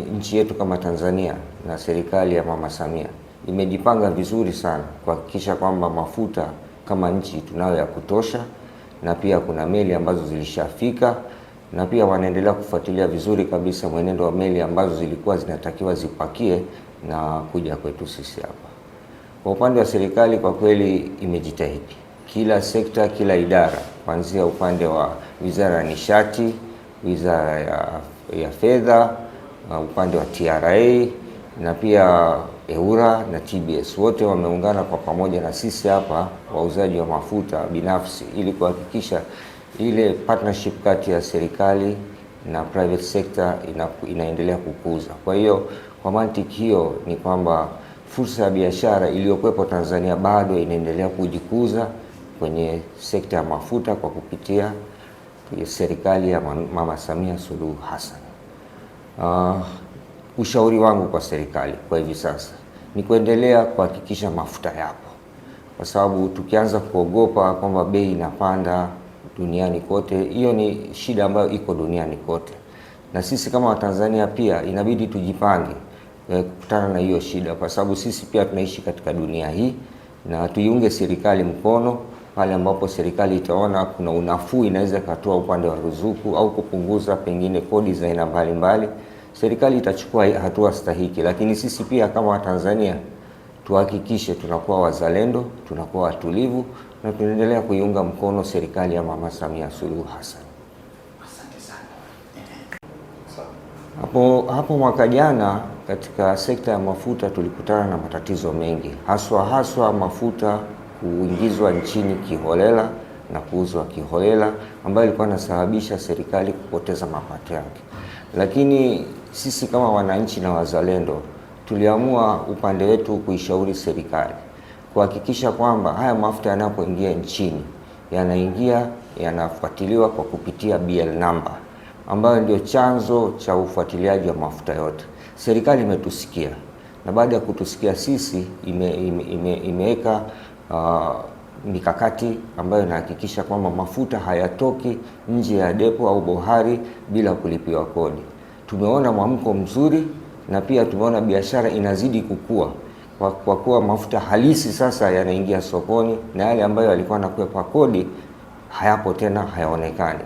nchi yetu kama Tanzania na serikali ya Mama Samia imejipanga vizuri sana kuhakikisha kwamba mafuta kama nchi tunayo ya kutosha, na pia kuna meli ambazo zilishafika, na pia wanaendelea kufuatilia vizuri kabisa mwenendo wa meli ambazo zilikuwa zinatakiwa zipakie na kuja kwetu sisi hapa. Kwa upande wa serikali, kwa kweli imejitahidi kila sekta, kila idara, kuanzia upande wa Wizara ya Nishati, Wizara ya Fedha, upande wa TRA na pia EWURA na TBS, wote wameungana kwa pamoja na sisi hapa wauzaji wa mafuta binafsi ili kuhakikisha ile partnership kati ya serikali na private sector inaendelea kukuza. Kwa hiyo kwa mantiki hiyo ni kwamba fursa ya biashara iliyokuwepo Tanzania bado inaendelea kujikuza kwenye sekta ya mafuta kwa kupitia serikali ya Mama Samia Suluhu Hassan. Ushauri wangu kwa serikali kwa hivi sasa ni kuendelea kuhakikisha mafuta yapo, kwa sababu tukianza kuogopa kwamba bei inapanda duniani kote, hiyo ni shida ambayo iko duniani kote, na sisi kama Watanzania pia inabidi tujipange kukutana na hiyo shida, kwa sababu sisi pia tunaishi katika dunia hii, na tuiunge serikali mkono pale ambapo serikali itaona kuna unafuu inaweza katoa upande wa ruzuku au kupunguza pengine kodi za aina mbalimbali. Serikali itachukua hatua stahiki, lakini sisi pia kama Watanzania tuhakikishe tunakuwa wazalendo, tunakuwa watulivu na tunaendelea kuiunga mkono serikali ya Mama Samia Suluhu Hassan. Asante sana. Hapo mwaka jana katika sekta ya mafuta tulikutana na matatizo mengi, haswa mafuta kuingizwa nchini kiholela na kuuzwa kiholela, ambayo ilikuwa inasababisha serikali kupoteza mapato yake. Lakini sisi kama wananchi na wazalendo tuliamua upande wetu kuishauri serikali kuhakikisha kwamba haya mafuta yanapoingia nchini yanafuatiliwa kwa kupitia BL number, ambayo ndio chanzo cha ufuatiliaji wa mafuta yote. Serikali imetusikia, na baada ya kutusikia sisi imeweka mikakati ambayo inahakikisha kwamba mafuta hayatoki nje ya depo au bohari bila kulipiwa kodi. Tumeona mwamko mzuri, na pia tumeona biashara inazidi kukua kwa kuwa mafuta halisi sasa yanaingia sokoni, na yale ambayo yalikuwa yanakwepa kodi hayapo tena, hayaonekani.